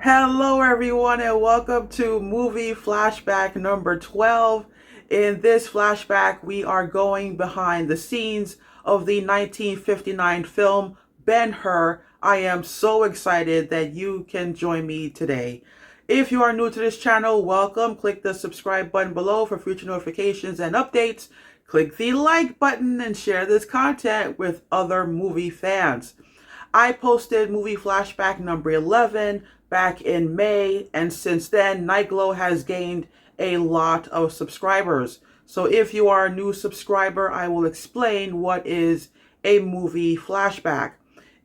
Hello, everyone, and welcome to movie flashback number 12. In this flashback, we are going behind the scenes of the 1959 film Ben-Hur. I am so excited that you can join me today. If you are new to this channel, welcome. Click the subscribe button below for future notifications and updates. Click the like button and share this content with other movie fans. I posted movie flashback number 11 back in May, and since then, Nightglow has gained a lot of subscribers. So if you are a new subscriber, I will explain what is a movie flashback.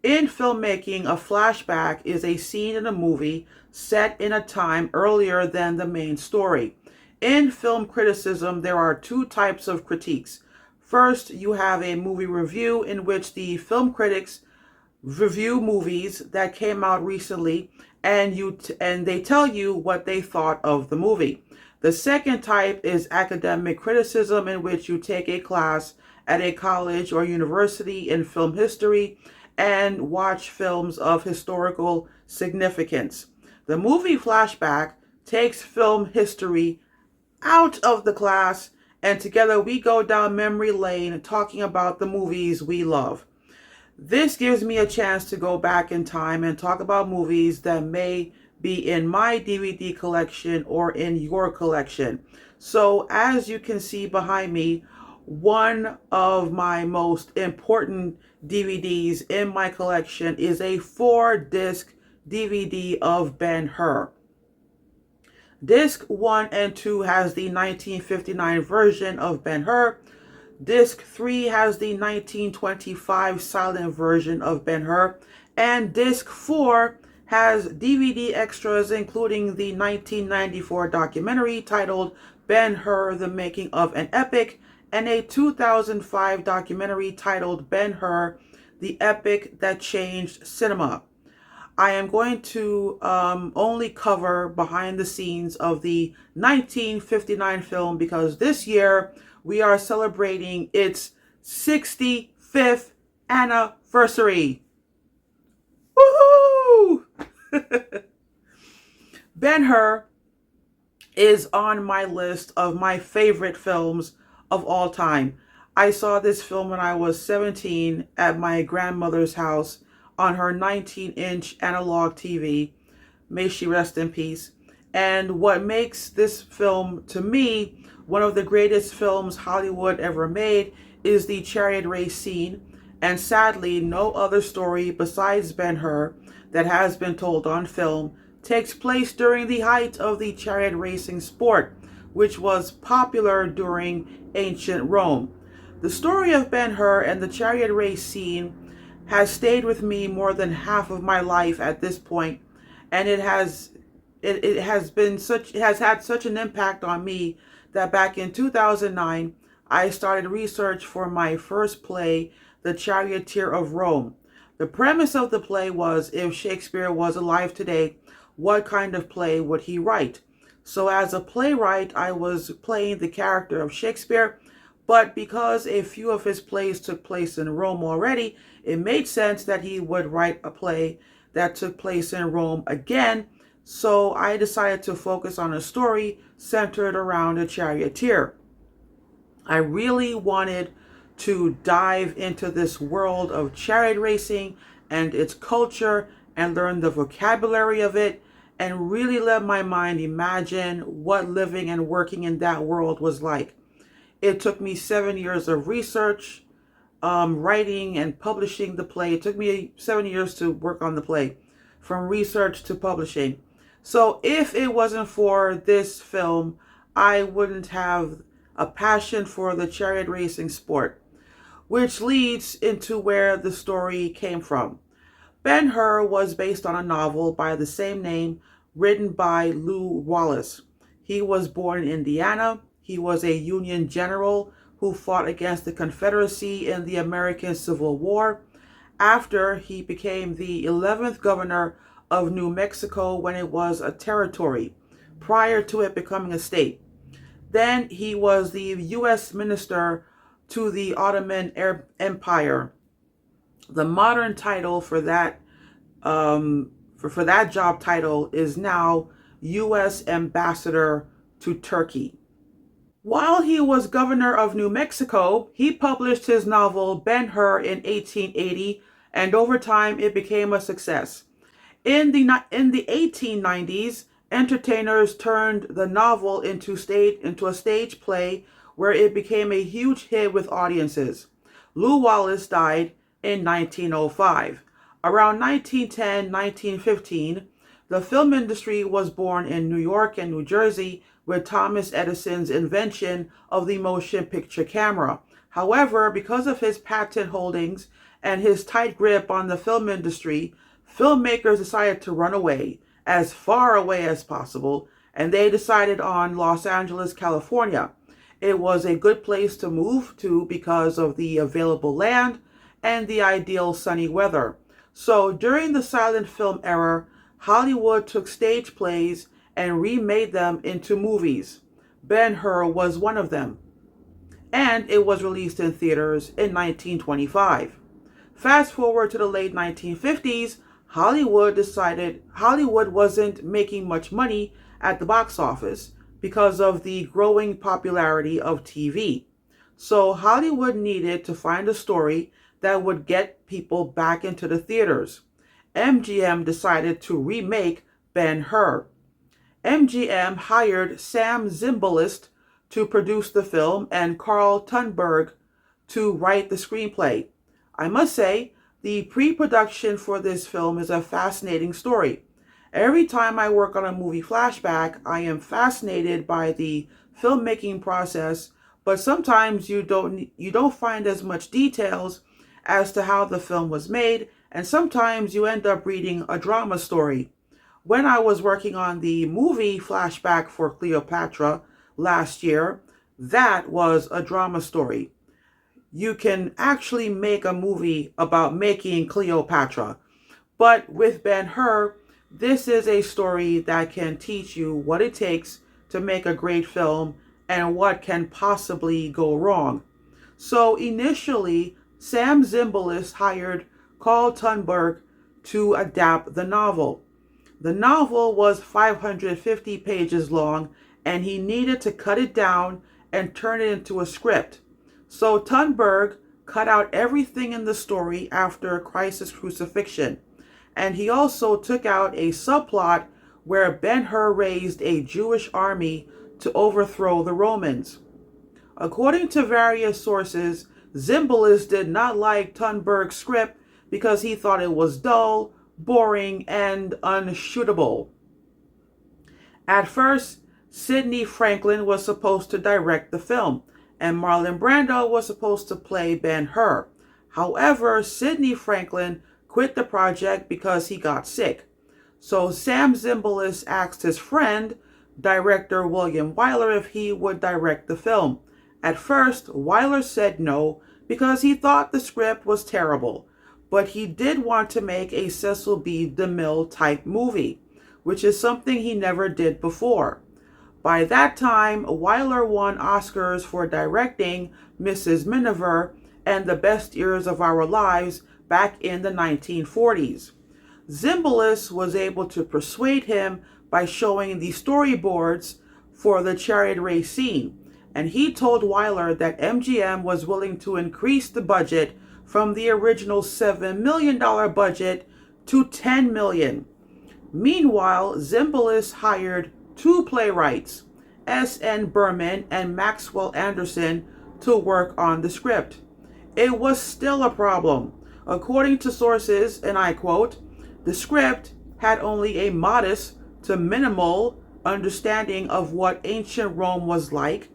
In filmmaking, a flashback is a scene in a movie set in a time earlier than the main story. In film criticism, there are two types of critiques. First, you have a movie review in which the film critics review movies that came out recently and they tell you what they thought of the movie. The second type is academic criticism, in which you take a class at a college or university in film history and watch films of historical significance. The movie flashback takes film history out of the class, and together we go down memory lane talking about the movies we love. This gives me a chance to go back in time and talk about movies that may be in my DVD collection or in your collection. So as you can see behind me, one of my most important DVDs in my collection is a 4-disc DVD of Ben-Hur. Disc 1 and 2 has the 1959 version of Ben-Hur. Disc 3 has the 1925 silent version of Ben-Hur, and Disc 4 has DVD extras including the 1994 documentary titled Ben-Hur, The Making of an Epic, and a 2005 documentary titled Ben-Hur, The Epic That Changed Cinema. I am going to only cover behind the scenes of the 1959 film because this year we are celebrating its 65th anniversary. Woohoo! Ben-Hur is on my list of my favorite films of all time. I saw this film when I was 17 at my grandmother's house on her 19-inch analog TV. May she rest in peace. And what makes this film, to me, one of the greatest films Hollywood ever made is the chariot race scene. And sadly, no other story besides Ben-Hur that has been told on film takes place during the height of the chariot racing sport, which was popular during ancient Rome. The story of Ben-Hur and the chariot race scene has stayed with me more than half of my life at this point, and it has had such an impact on me that back in 2009 I started research for my first play, The Charioteer of Rome. The premise of the play was, if Shakespeare was alive today, what kind of play would he write? So as a playwright, I was playing the character of Shakespeare, but because a few of his plays took place in Rome already, it made sense that he would write a play that took place in Rome again. So I decided to focus on a story centered around a charioteer. I really wanted to dive into this world of chariot racing and its culture and learn the vocabulary of it and really let my mind imagine what living and working in that world was like. It took me 7 years of research, writing and publishing the play. It took me 7 years to work on the play, from research to publishing. So if it wasn't for this film, I wouldn't have a passion for the chariot racing sport, which leads into where the story came from. Ben-Hur was based on a novel by the same name, written by Lew Wallace. He was born in Indiana. He was a Union general who fought against the Confederacy in the American Civil War. After, he became the 11th governor of New Mexico when it was a territory, prior to it becoming a state. Then he was the U.S. minister to the Ottoman Empire. The modern title for that for that job title is now U.S. Ambassador to Turkey. While he was governor of New Mexico, he published his novel Ben-Hur in 1880, and over time it became a success. In the 1890s, entertainers turned the novel into a stage play where it became a huge hit with audiences. Lew Wallace died in 1905. Around 1910-1915, the film industry was born in New York and New Jersey with Thomas Edison's invention of the motion picture camera. However, because of his patent holdings and his tight grip on the film industry, filmmakers decided to run away, as far away as possible, and they decided on Los Angeles, California. It was a good place to move to because of the available land and the ideal sunny weather. So during the silent film era, Hollywood took stage plays and remade them into movies. Ben-Hur was one of them, and it was released in theaters in 1925. Fast forward to the late 1950s, Hollywood wasn't making much money at the box office because of the growing popularity of TV. So Hollywood needed to find a story that would get people back into the theaters. MGM decided to remake Ben-Hur. MGM hired Sam Zimbalist to produce the film and Carl Tunberg to write the screenplay. I must say, the pre-production for this film is a fascinating story. Every time I work on a movie flashback, I am fascinated by the filmmaking process, but sometimes you don't find as much details as to how the film was made, and sometimes you end up reading a drama story. When I was working on the movie Flashback for Cleopatra last year, that was a drama story. You can actually make a movie about making Cleopatra. But with Ben-Hur, this is a story that can teach you what it takes to make a great film and what can possibly go wrong. So initially, Sam Zimbalist hired Carl Tunberg to adapt the novel. The novel was 550 pages long, and he needed to cut it down and turn it into a script. So Tunberg cut out everything in the story after Christ's crucifixion, and he also took out a subplot where Ben-Hur raised a Jewish army to overthrow the Romans. According to various sources, Zimbalist did not like Tunberg's script because he thought it was dull, boring, and unshootable. At first, Sidney Franklin was supposed to direct the film, and Marlon Brando was supposed to play Ben-Hur. However, Sidney Franklin quit the project because he got sick. So Sam Zimbalist asked his friend, director William Wyler, if he would direct the film. At first, Wyler said no because he thought the script was terrible, but he did want to make a Cecil B. DeMille type movie, which is something he never did before. By that time, Wyler won Oscars for directing Mrs. Miniver and The Best Years of Our Lives back in the 1940s. Zimbalist was able to persuade him by showing the storyboards for the chariot race scene, and he told Wyler that MGM was willing to increase the budget from the original $7 million budget to $10 million. Meanwhile, Zimbalist hired two playwrights, S.N. Berman and Maxwell Anderson, to work on the script. It was still a problem. According to sources, and I quote, "The script had only a modest to minimal understanding of what ancient Rome was like,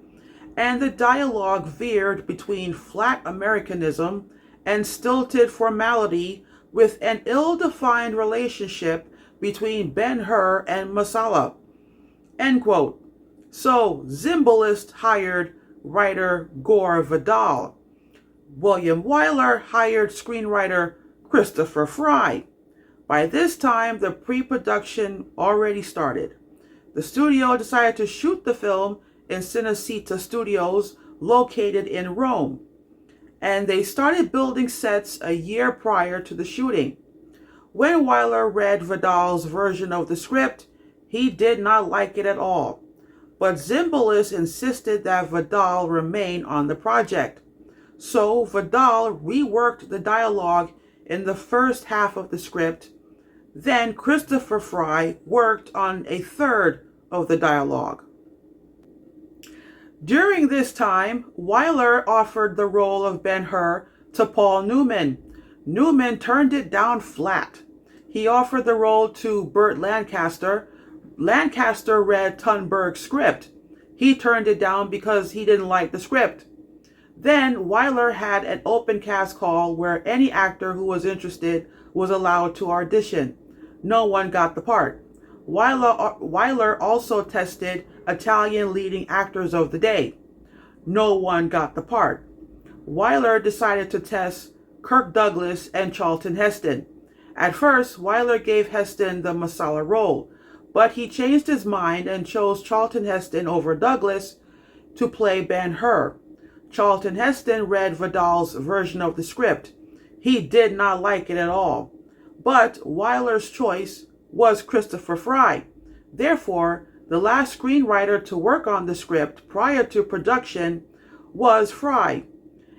and the dialogue veered between flat Americanism and stilted formality with an ill-defined relationship between Ben-Hur and Masala." End quote. So Zimbalist hired writer Gore Vidal. William Wyler hired screenwriter Christopher Fry. By this time, the pre-production already started. The studio decided to shoot the film in Cinecittà Studios, located in Rome, and they started building sets a year prior to the shooting. When Wyler read Vidal's version of the script, he did not like it at all, but Zimbalist insisted that Vidal remain on the project. So Vidal reworked the dialogue in the first half of the script. Then Christopher Fry worked on a third of the dialogue. During this time, Wyler offered the role of Ben-Hur to Paul Newman. Newman turned it down flat. He offered the role to Burt Lancaster. Lancaster read Thunberg's script. He turned it down because he didn't like the script. Then Wyler had an open cast call where any actor who was interested was allowed to audition. No one got the part. Wyler also tested Italian leading actors of the day. No one got the part. Wyler decided to test Kirk Douglas and Charlton Heston. At first, Wyler gave Heston the Masala role, but he changed his mind and chose Charlton Heston over Douglas to play Ben-Hur. Charlton Heston read Vidal's version of the script. He did not like it at all, but Wyler's choice was Christopher Fry. Therefore, the last screenwriter to work on the script prior to production was Fry,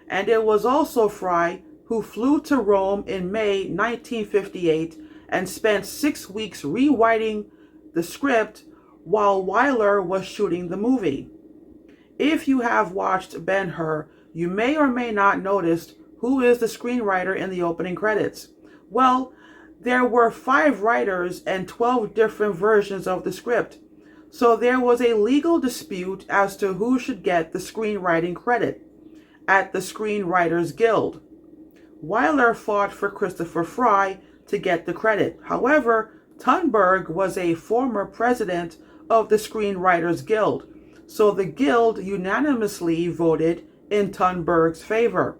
and it was also Fry who flew to Rome in May 1958 and spent 6 weeks rewriting the script while Wyler was shooting the movie. If you have watched Ben-Hur, you may or may not notice who is the screenwriter in the opening credits. Well, there were 5 writers and 12 different versions of the script, so there was a legal dispute as to who should get the screenwriting credit at the Screenwriters Guild. Wyler fought for Christopher Fry to get the credit. However, Thunberg was a former president of the Screenwriters Guild, so the Guild unanimously voted in Thunberg's favor.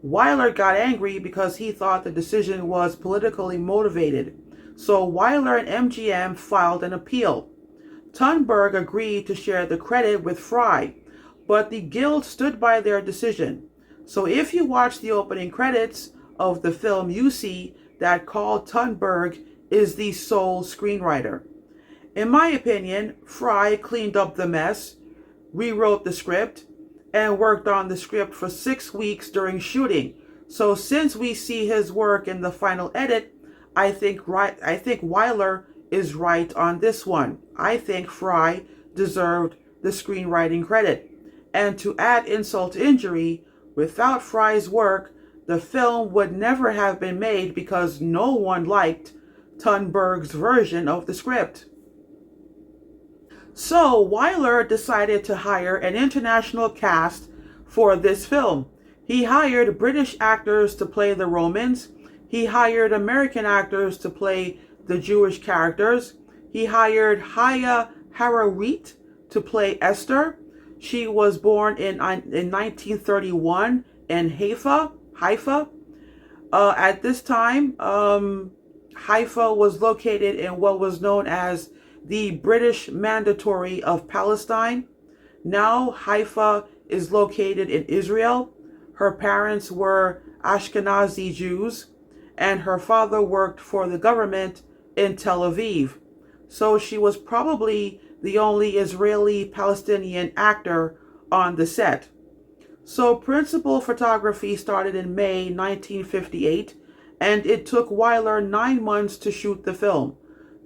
Wyler got angry because he thought the decision was politically motivated, so Wyler and MGM filed an appeal. Thunberg agreed to share the credit with Fry, but the Guild stood by their decision. So if you watch the opening credits of the film, you see that Carl Thunberg is the sole screenwriter. In my opinion, Fry cleaned up the mess, rewrote the script, and worked on the script for 6 weeks during shooting. So since we see his work in the final edit, I think Wyler is right on this one. I think Fry deserved the screenwriting credit. And to add insult to injury, without Fry's work, the film would never have been made because no one liked Thunberg's version of the script. So Wyler decided to hire an international cast for this film. He hired British actors to play the Romans. He hired American actors to play the Jewish characters. He hired Haya Hararit to play Esther. She was born in 1931 in Haifa. At this time, Haifa was located in what was known as the British Mandatory of Palestine. Now Haifa is located in Israel. Her parents were Ashkenazi Jews, and her father worked for the government in Tel Aviv. So she was probably the only Israeli-Palestinian actor on the set. So principal photography started in May 1958, and it took Wyler 9 months to shoot the film.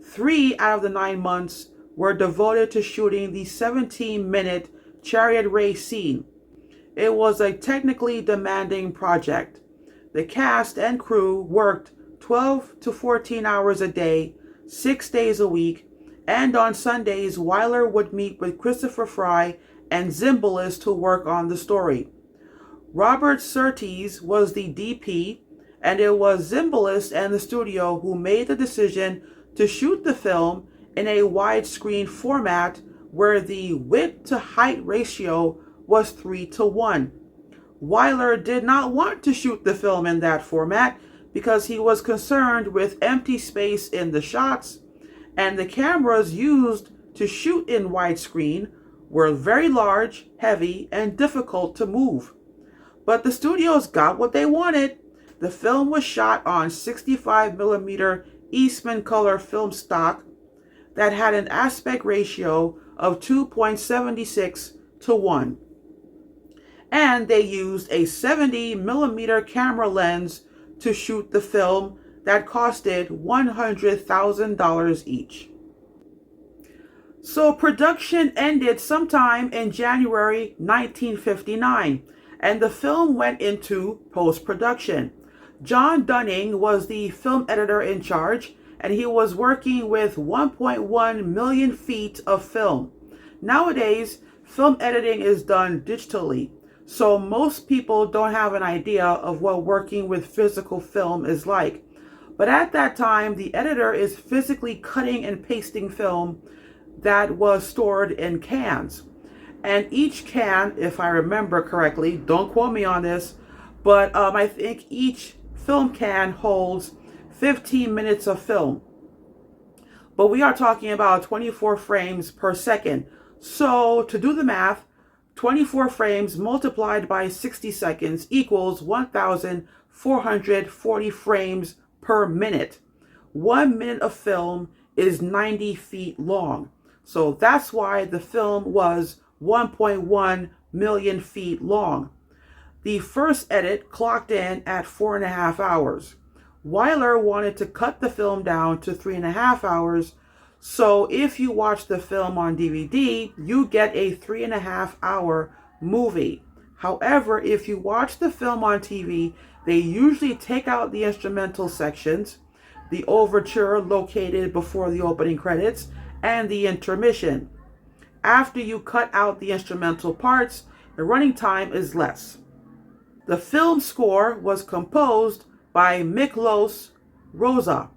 3 out of the 9 months were devoted to shooting the 17-minute chariot race scene. It was a technically demanding project. The cast and crew worked 12 to 14 hours a day, 6 days a week, and on Sundays, Wyler would meet with Christopher Fry and Zimbalist to work on the story. Robert Surtees was the DP, and it was Zimbalist and the studio who made the decision to shoot the film in a widescreen format where the width to height ratio was 3:1. Wyler did not want to shoot the film in that format because he was concerned with empty space in the shots, and the cameras used to shoot in widescreen were very large, heavy, and difficult to move. But the studios got what they wanted. The film was shot on 65mm Eastman color film stock that had an aspect ratio of 2.76 to 1. And they used a 70mm camera lens to shoot the film that costed $100,000 each. So production ended sometime in January 1959, and the film went into post-production. John Dunning was the film editor in charge, and he was working with 1.1 million feet of film. Nowadays, film editing is done digitally, so most people don't have an idea of what working with physical film is like. But at that time, the editor is physically cutting and pasting film that was stored in cans. And each can, if I remember correctly, don't quote me on this, but I think each film can holds 15 minutes of film. But we are talking about 24 frames per second. So to do the math, 24 frames multiplied by 60 seconds equals 1,440 frames per minute. 1 minute of film is 90 feet long. So that's why the film was 1.1 million feet long. The first edit clocked in at 4.5 hours. Wyler wanted to cut the film down to 3.5 hours. So if you watch the film on DVD, you get a 3.5 hour movie. However, if you watch the film on TV, they usually take out the instrumental sections, the overture located before the opening credits, and the intermission. After you cut out the instrumental parts, the running time is less. The film score was composed by Miklos Rosa.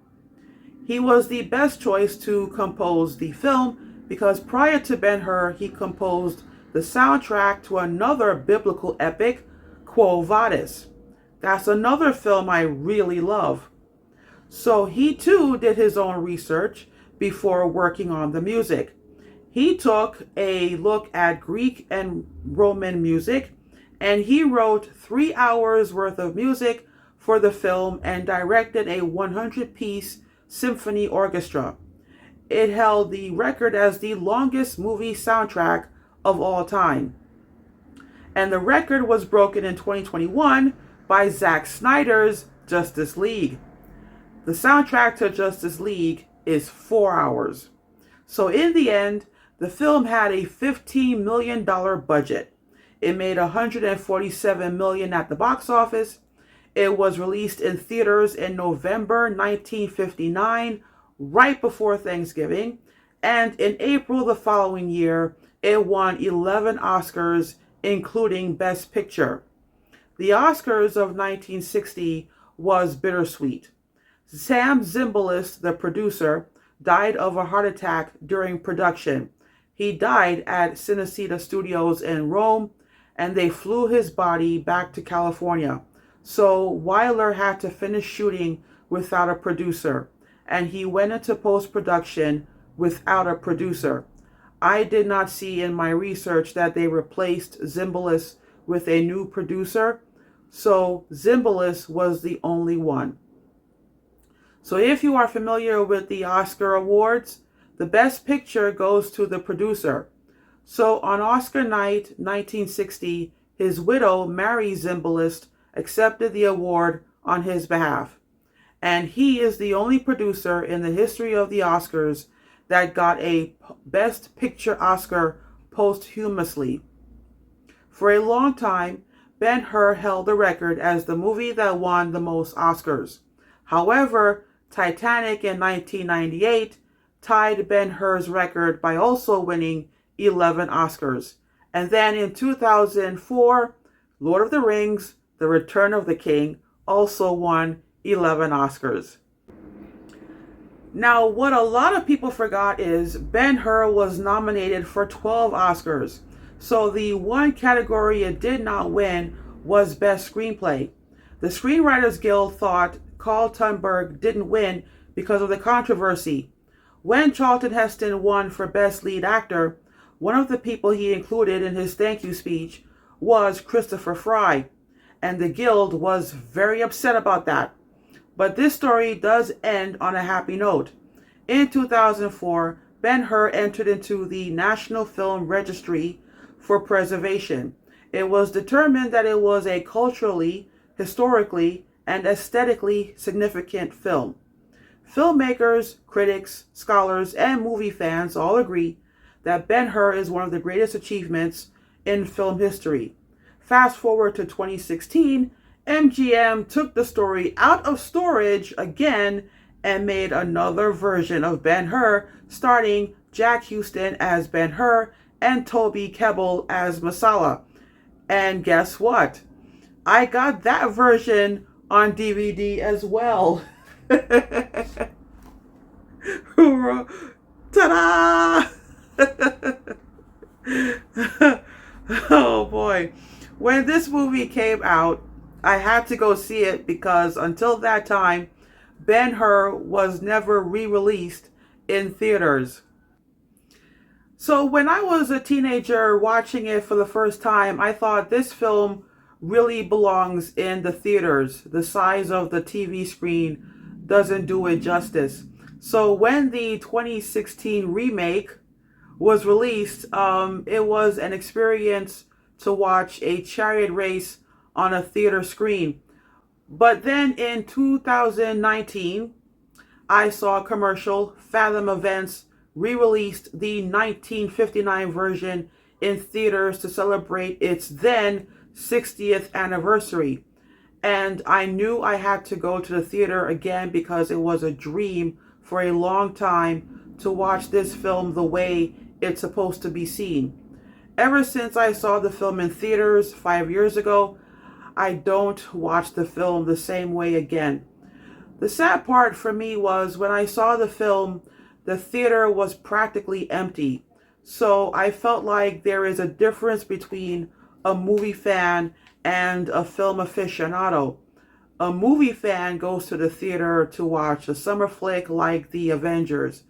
He was the best choice to compose the film because prior to Ben-Hur, he composed the soundtrack to another biblical epic, Quo Vadis. That's another film I really love. So he too did his own research before working on the music. He took a look at Greek and Roman music, and he wrote 3 hours worth of music for the film and directed a 100-piece symphony orchestra. It held the record as the longest movie soundtrack of all time. And the record was broken in 2021 by Zack Snyder's Justice League. The soundtrack to Justice League is 4 hours. So in the end, the film had a $15 million budget. It made $147 million at the box office. It was released in theaters in November 1959, right before Thanksgiving. And in April the following year, it won 11 Oscars, including Best Picture. The Oscars of 1960 was bittersweet. Sam Zimbalist, the producer, died of a heart attack during production. He died at Cinecittà Studios in Rome, and they flew his body back to California. So Wyler had to finish shooting without a producer, and he went into post-production without a producer. I did not see in my research that they replaced Zimbalist with a new producer, so Zimbalist was the only one. So if you are familiar with the Oscar awards, the Best Picture goes to the producer. So on Oscar night 1960, his widow, Mary Zimbalist, accepted the award on his behalf. And he is the only producer in the history of the Oscars that got a Best Picture Oscar posthumously. For a long time, Ben-Hur held the record as the movie that won the most Oscars. However, Titanic in 1998 tied Ben-Hur's record by also winning 11 Oscars. And then in 2004, Lord of the Rings, The Return of the King also won 11 Oscars. Now, what a lot of people forgot is Ben-Hur was nominated for 12 Oscars. So the one category it did not win was Best Screenplay. The Screenwriters Guild thought Carl Tunberg didn't win because of the controversy. When Charlton Heston won for Best Lead Actor, one of the people he included in his thank you speech was Christopher Fry. and the guild was very upset about that. But this story does end on a happy note. In 2004, Ben-Hur entered into the National Film Registry for preservation. It was determined that it was a culturally, historically, and aesthetically significant film. Filmmakers, critics, scholars, and movie fans all agree that Ben-Hur is one of the greatest achievements in film history. Fast forward to 2016, MGM took the story out of storage again and made another version of Ben-Hur, starring Jack Houston as Ben-Hur and Toby Kebbell as Masala. And guess what? I got that version on DVD as well. Ta-da! Oh boy. When this movie came out, I had to go see it because until that time, Ben-Hur was never re-released in theaters. So when I was a teenager watching it for the first time, I thought this film really belongs in the theaters. The size of the TV screen doesn't do it justice. So when the 2016 remake was released, it was an experience to watch a chariot race on a theater screen. But then in 2019, I saw a commercial. Fathom Events re-released the 1959 version in theaters to celebrate its then 60th anniversary. And I knew I had to go to the theater again because it was a dream for a long time to watch this film the way it's supposed to be seen. Ever since I saw the film in theaters 5 years ago, I don't watch the film the same way again. The sad part for me was when I saw the film, the theater was practically empty. So I felt like there is a difference between a movie fan and a film aficionado. A movie fan goes to the theater to watch a summer flick like The Avengers,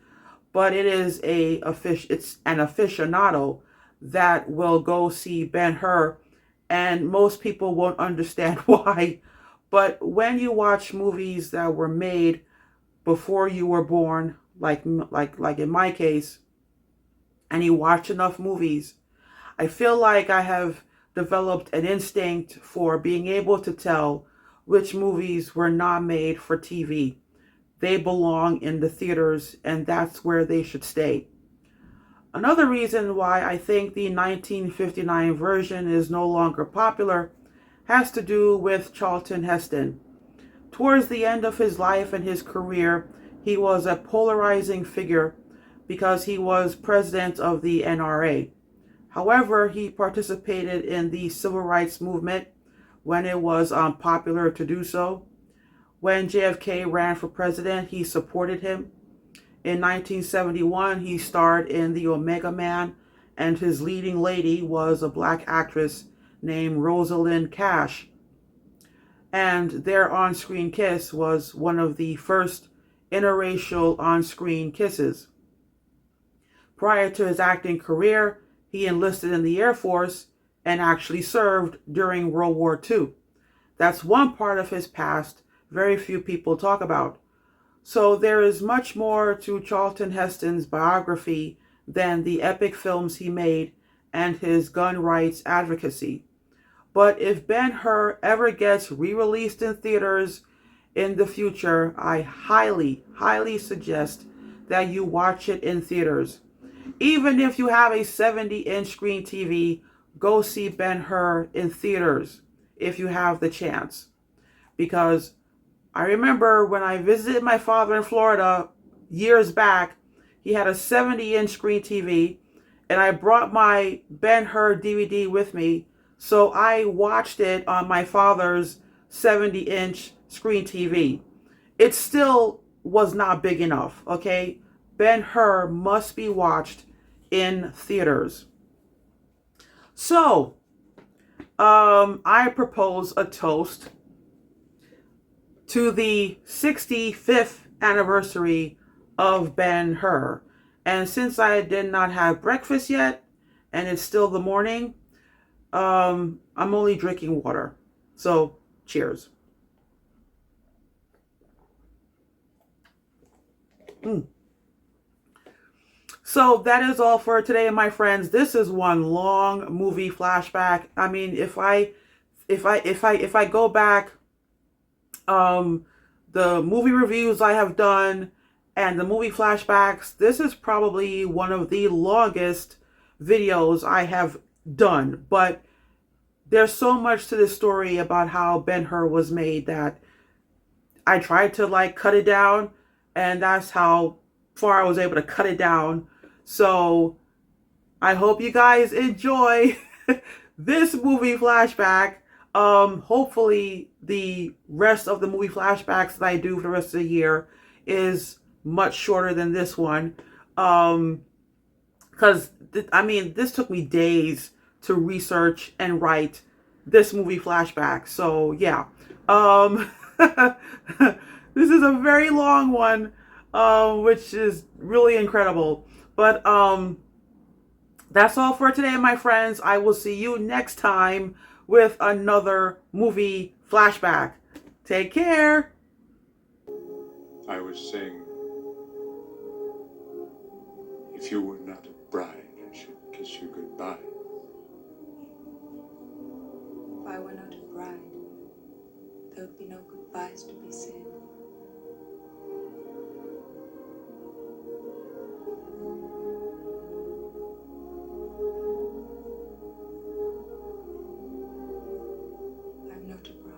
but it's an aficionado that will go see Ben-Hur, and most people won't understand why. But when you watch movies that were made before you were born, like in my case, and you watch enough movies, I feel like I have developed an instinct for being able to tell which movies were not made for TV. They belong in the theaters, and that's where they should stay. Another reason why I think the 1959 version is no longer popular has to do with Charlton Heston. Towards the end of his life and his career, he was a polarizing figure because he was president of the NRA. However, he participated in the civil rights movement when it was unpopular to do so. When JFK ran for president, he supported him. In 1971, he starred in The Omega Man, and his leading lady was a black actress named Rosalind Cash. And their on-screen kiss was one of the first interracial on-screen kisses. Prior to his acting career, he enlisted in the Air Force and actually served during World War II. That's one part of his past very few people talk about. So there is much more to Charlton Heston's biography than the epic films he made and his gun rights advocacy. But if Ben-Hur ever gets re-released in theaters in the future, I highly, highly suggest that you watch it in theaters. Even if you have a 70-inch screen TV, go see Ben-Hur in theaters if you have the chance. Because I remember when I visited my father in Florida years back, he had a 70-inch screen TV, and I brought my Ben-Hur DVD with me, so I watched it on my father's 70-inch screen TV. It still was not big enough, okay? Ben-Hur must be watched in theaters. So, I propose a toast to the 65th anniversary of Ben-Hur. And since I did not have breakfast yet, and it's still the morning, I'm only drinking water. So, cheers. So that is all for today, my friends. This is one long movie flashback. I mean, if I go back, um, the movie reviews I have done and the movie flashbacks, this is probably one of the longest videos I have done. But there's so much to this story about how Ben-Hur was made that I tried to like cut it down, and that's how far I was able to cut it down. So I hope you guys enjoy this movie flashback. Hopefully the rest of the movie flashbacks that I do for the rest of the year is much shorter than this one. Because I mean, this took me days to research and write this movie flashback. So yeah, this is a very long one, which is really incredible. But that's all for today, my friends. I will see you next time with another movie flashback. Take care. I was saying, if you were not a bride, I should kiss you goodbye. If I were not a bride, there would be no goodbyes to be said. I'm not a bride.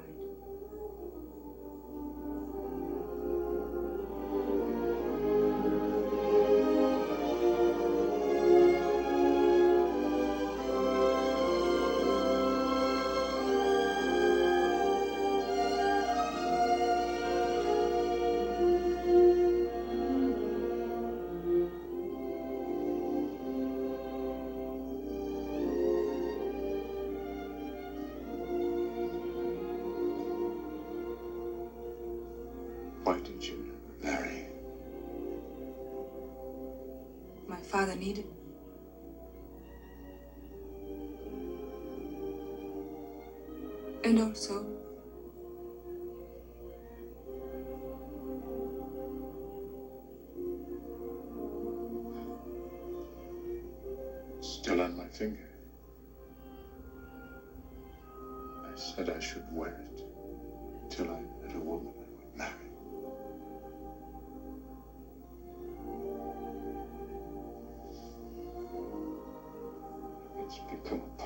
Why did you never marry? My father needed me. And also, Still on my finger. I said I should wear it till I met a woman I would marry. It's become a